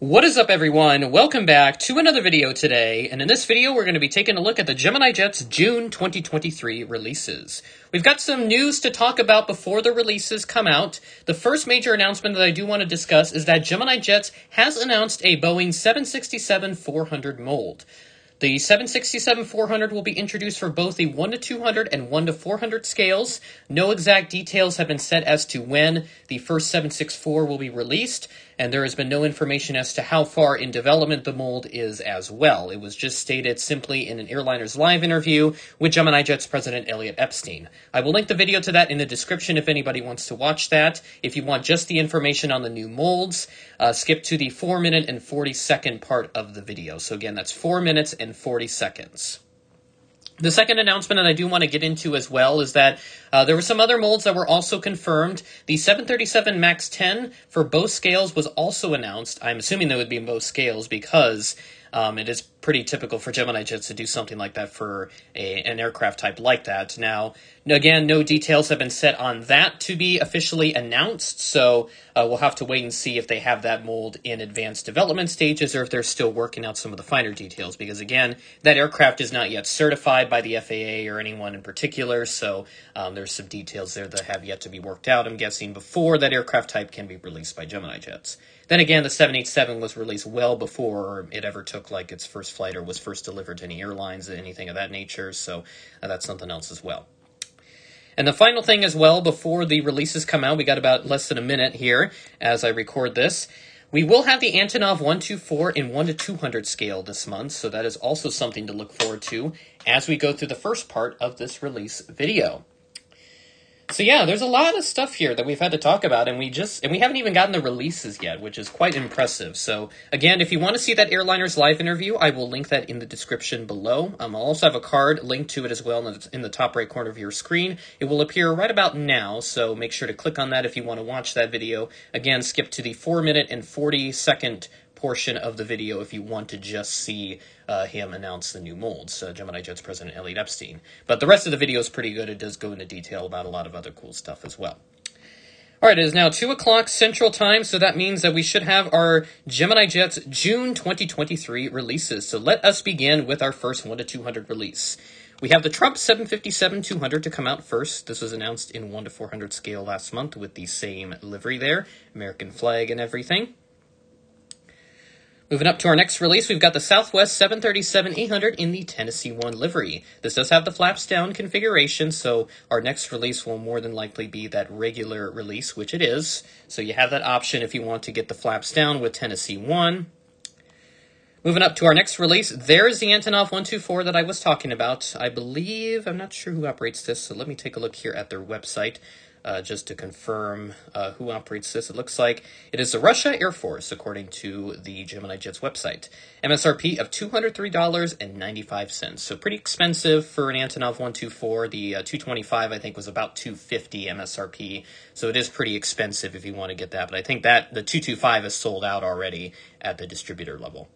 What is up, everyone? Welcome back to another video today, and in this video we're going to be taking a look at the Gemini Jets June 2023 releases. We've got some news to talk about before the releases come out. The first major announcement that I do want to discuss is that Gemini Jets has announced a Boeing 767-400 mold. The 767-400 will be introduced for both the 1-200 and 1-400 scales. No exact details have been set as to when the first 764 will be released, and there has been no information as to how far in development the mold is as well. It was just stated simply in an Airliners Live interview with Gemini Jets President Elliot Epstein. I will link the video to that in the description if anybody wants to watch that. If you want just the information on the new molds, skip to the 4-minute and 40-second part of the video. So again, that's 4 minutes and 40 seconds. The second announcement that I do want to get into as well is that there were some other molds that were also confirmed. The 737 MAX 10 for both scales was also announced. I'm assuming that would be in both scales because it is pretty typical for Gemini Jets to do something like that for an aircraft type like that. Now, again, no details have been set on that to be officially announced, so we'll have to wait and see if they have that mold in advanced development stages or if they're still working out some of the finer details, because again, that aircraft is not yet certified by the FAA or anyone in particular, so there's some details there that have yet to be worked out, I'm guessing, before that aircraft type can be released by Gemini Jets. Then again, the 787 was released well before it ever took like its first flight or was first delivered to any airlines, anything of that nature, so that's something else as well. And the final thing as well, before the releases come out, we got about less than a minute here as I record this. We will have the Antonov 124 and 1-200 scale this month, so that is also something to look forward to as we go through the first part of this release video. So yeah, there's a lot of stuff here that we've had to talk about, and we haven't even gotten the releases yet, which is quite impressive. So again, if you want to see that Airliners Live interview, I will link that in the description below. I'll also have a card linked to it as well in the top right corner of your screen. It will appear right about now, so make sure to click on that if you want to watch that video. Again, skip to the 4-minute and 40-second portion of the video if you want to just see him announce the new molds, Gemini Jets President Elliot Epstein. But the rest of the video is pretty good. It does go into detail about a lot of other cool stuff as well. All right, it is now 2 o'clock Central Time, so that means that we should have our Gemini Jets June 2023 releases. So let us begin with our first 1-200 release. We have the Trump 757-200 to come out first. This was announced in 1-400 scale last month with the same livery there, American flag and everything. Moving up to our next release, we've got the Southwest 737-800 in the Tennessee 1 livery. This does have the flaps down configuration, so our next release will more than likely be that regular release, which it is. So you have that option if you want to get the flaps down with Tennessee 1. Moving up to our next release, there's the Antonov 124 that I was talking about. I believe, I'm not sure who operates this, so let me take a look here at their website. Just to confirm who operates this, it looks like it is the Russia Air Force, according to the Gemini Jets website. MSRP of $203.95, so pretty expensive for an Antonov 124. The 225, I think, was about $250 MSRP, so it is pretty expensive if you want to get that. But I think that the 225 is sold out already at the distributor level.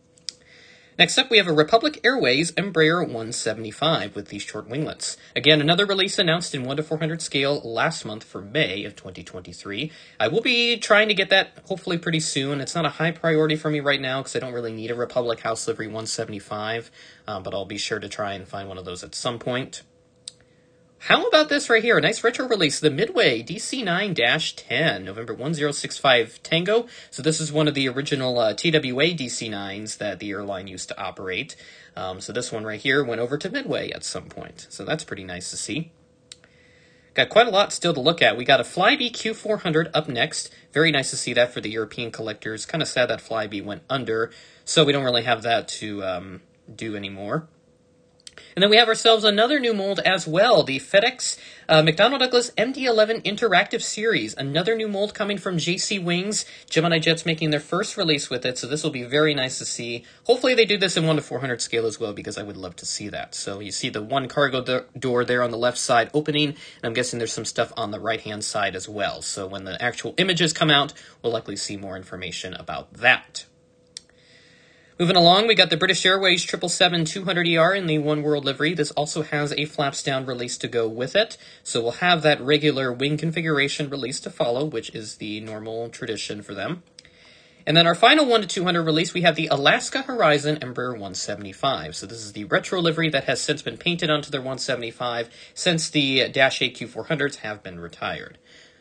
Next up, we have a Republic Airways Embraer 175 with these short winglets. Again, another release announced in 1-400 scale last month for May of 2023. I will be trying to get that hopefully pretty soon. It's not a high priority for me right now because I don't really need a Republic House Livery 175, but I'll be sure to try and find one of those at some point. How about this right here? A nice retro release, the Midway DC-9-10, November 1065 Tango. So this is one of the original TWA DC-9s that the airline used to operate. So this one right here went over to Midway at some point. So that's pretty nice to see. Got quite a lot still to look at. We got a Flybe Q400 up next. Very nice to see that for the European collectors. Kind of sad that Flybe went under, so we don't really have that to do anymore. And then we have ourselves another new mold as well, the FedEx McDonnell Douglas MD-11 Interactive Series. Another new mold coming from JC Wings. Gemini Jets making their first release with it, so this will be very nice to see. Hopefully they do this in 1-400 scale as well, because I would love to see that. So you see the one cargo door there on the left side opening, and I'm guessing there's some stuff on the right-hand side as well. So when the actual images come out, we'll likely see more information about that. Moving along, we got the British Airways 777-200ER in the One World livery. This also has a flaps down release to go with it. So we'll have that regular wing configuration release to follow, which is the normal tradition for them. And then our final 1 to 200 release, we have the Alaska Horizon Embraer 175. So this is the retro livery that has since been painted onto their 175 since the Dash 8 Q400s have been retired.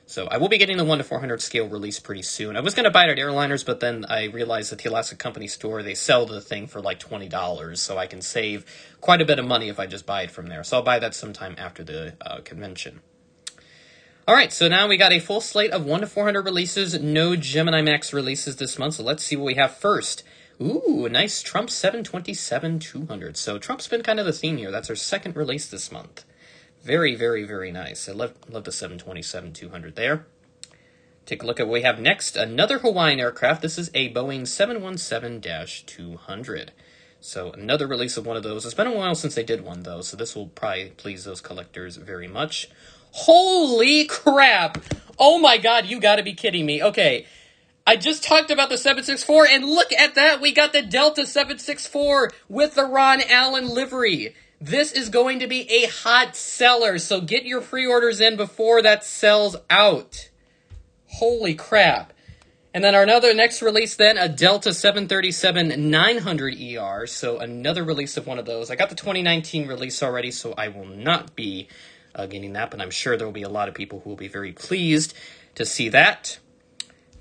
So I will be getting the 1 to 400 scale release pretty soon. I was going to buy it at Airliners, but then I realized that the Alaska Company store, they sell the thing for like $20, so I can save quite a bit of money if I just buy it from there. So I'll buy that sometime after the convention. All right, so now we got a full slate of 1 to 400 releases, no Gemini Max releases this month, so let's see what we have first. Ooh, a nice Trump 727-200. So Trump's been kind of the theme here. That's our second release this month. Very, very, very nice. I love the 727-200 there. Take a look at what we have next. Another Hawaiian aircraft. This is a Boeing 717-200. So another release of one of those. It's been a while since they did one, though, so this will probably please those collectors very much. Holy crap! Oh my god, you gotta be kidding me. Okay, I just talked about the 764, and look at that! We got the Delta 764 with the Ron Allen livery. This is going to be a hot seller, so get your pre-orders in before that sells out. Holy crap. And then our next release then, a Delta 737-900ER, so another release of one of those. I got the 2019 release already, so I will not be getting that, but I'm sure there will be a lot of people who will be very pleased to see that.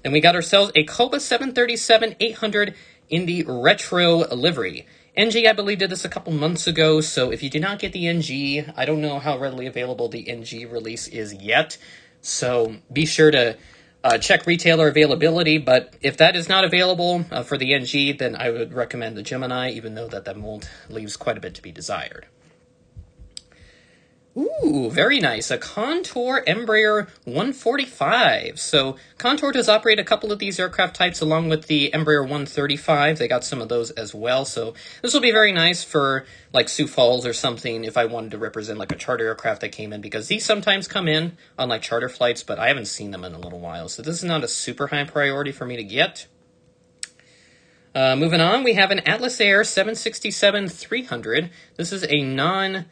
Then we got ourselves a Copa 737-800 in the retro livery. NG, I believe, did this a couple months ago, so if you do not get the NG, I don't know how readily available the NG release is yet, so be sure to check retailer availability, but if that is not available for the NG, then I would recommend the Gemini, even though that mold leaves quite a bit to be desired. Ooh, very nice. A Contour Embraer 145. So Contour does operate a couple of these aircraft types along with the Embraer 135. They got some of those as well. So this will be very nice for like Sioux Falls or something if I wanted to represent like a charter aircraft that came in, because these sometimes come in on like charter flights, but I haven't seen them in a little while. So this is not a super high priority for me to get. Moving on, we have an Atlas Air 767-300. This is a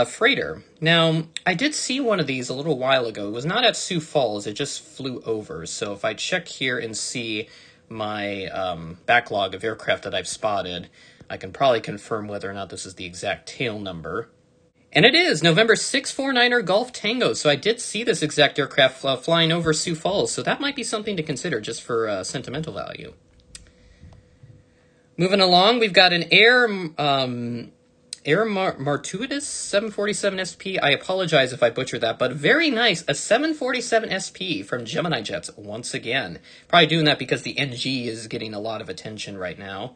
freighter. Now, I did see one of these a little while ago. It was not at Sioux Falls, it just flew over. So if I check here and see my backlog of aircraft that I've spotted, I can probably confirm whether or not this is the exact tail number. And it is November 649er Golf Tango. So I did see this exact aircraft flying over Sioux Falls. So that might be something to consider just for sentimental value. Moving along, we've got an Air Martuitus 747 SP. I apologize if I butchered that, but very nice. A 747 SP from Gemini Jets once again. Probably doing that because the NG is getting a lot of attention right now.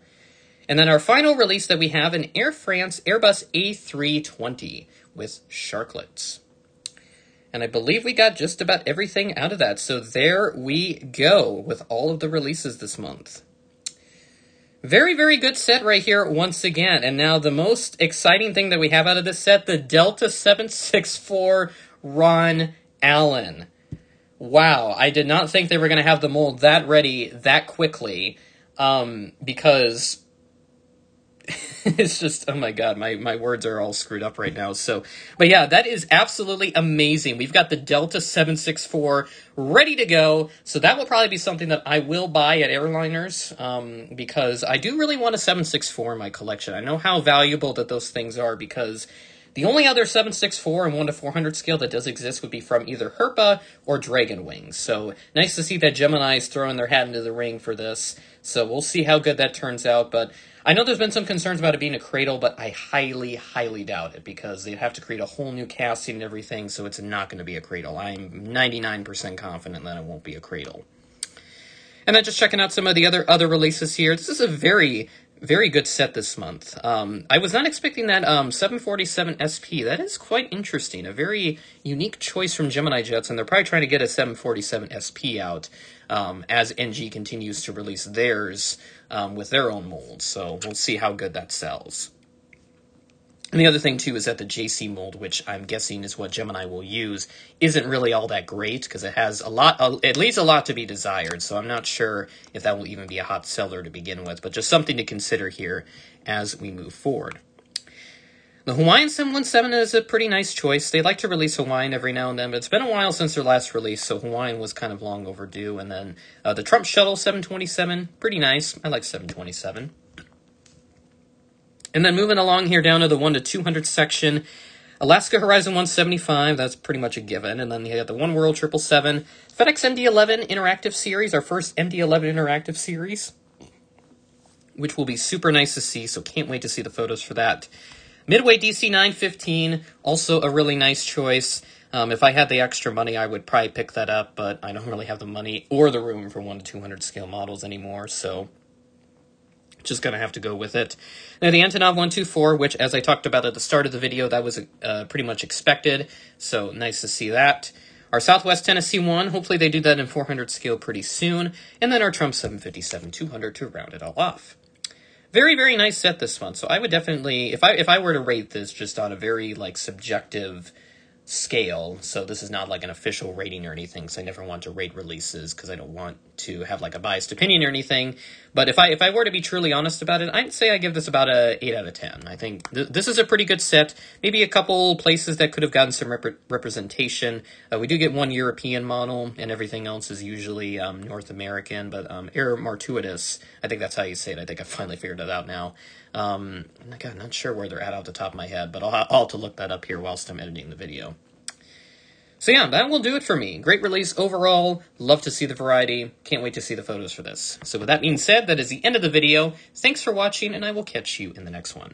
And then our final release that we have, an Air France Airbus A320 with sharklets. And I believe we got just about everything out of that. So there we go with all of the releases this month. Very, very good set right here once again. And now the most exciting thing that we have out of this set, the Delta 764 Ron Allen. Wow, I did not think they were going to have the mold that ready that quickly, because it's just, oh my god, my words are all screwed up right now. So, but yeah, that is absolutely amazing. We've got the Delta 764 ready to go. So that will probably be something that I will buy at Airliners, because I do really want a 764 in my collection. I know how valuable that those things are, because the only other 764 and 1 to 400 scale that does exist would be from either Herpa or Dragon Wings. So nice to see that Gemini is throwing their hat into the ring for this. So we'll see how good that turns out. But I know there's been some concerns about it being a cradle, but I highly, highly doubt it, because they'd have to create a whole new casting and everything, so it's not going to be a cradle. I'm 99% confident that it won't be a cradle. And then just checking out some of the other releases here. This is a very, very good set this month. I was not expecting that 747 SP. That is quite interesting. A very unique choice from Gemini Jets, and they're probably trying to get a 747 SP out as NG continues to release theirs with their own molds. So we'll see how good that sells. And the other thing, too, is that the JC mold, which I'm guessing is what Gemini will use, isn't really all that great, because it has it leaves a lot to be desired, so I'm not sure if that will even be a hot seller to begin with, but just something to consider here as we move forward. The Hawaiian 717 is a pretty nice choice. They like to release Hawaiian every now and then, but it's been a while since their last release, so Hawaiian was kind of long overdue. And then the Trump Shuttle 727, pretty nice. I like 727. And then moving along here down to the 1 to 200 section, Alaska Horizon 175, that's pretty much a given. And then you got the One World 777, FedEx MD-11 Interactive Series, our first MD-11 Interactive Series, which will be super nice to see, so can't wait to see the photos for that. Midway DC-915, also a really nice choice. If I had the extra money, I would probably pick that up, but I don't really have the money or the room for 1 to 200 scale models anymore, so just going to have to go with it. Now, the Antonov 124, which, as I talked about at the start of the video, that was pretty much expected, so nice to see that. Our Southwest Tennessee 1, hopefully they do that in 400 scale pretty soon. And then our Trump 757-200 to round it all off. Very, very nice set this one. So I would definitely, if I were to rate this just on a very, like, subjective scale, so this is not like an official rating or anything, so I never want to rate releases because I don't want to have like a biased opinion or anything, but if I were to be truly honest about it, I'd say I give this about a 8 out of 10. I think this is a pretty good set. Maybe a couple places that could have gotten some representation. We do get one European model, and everything else is usually North American, but Air Martuitus, I think that's how you say it. I think I finally figured it out now. God, I'm not sure where they're at off the top of my head, but I'll have to look that up here whilst I'm editing the video. So yeah, that will do it for me. Great release overall. Love to see the variety. Can't wait to see the photos for this. So with that being said, that is the end of the video. Thanks for watching, and I will catch you in the next one.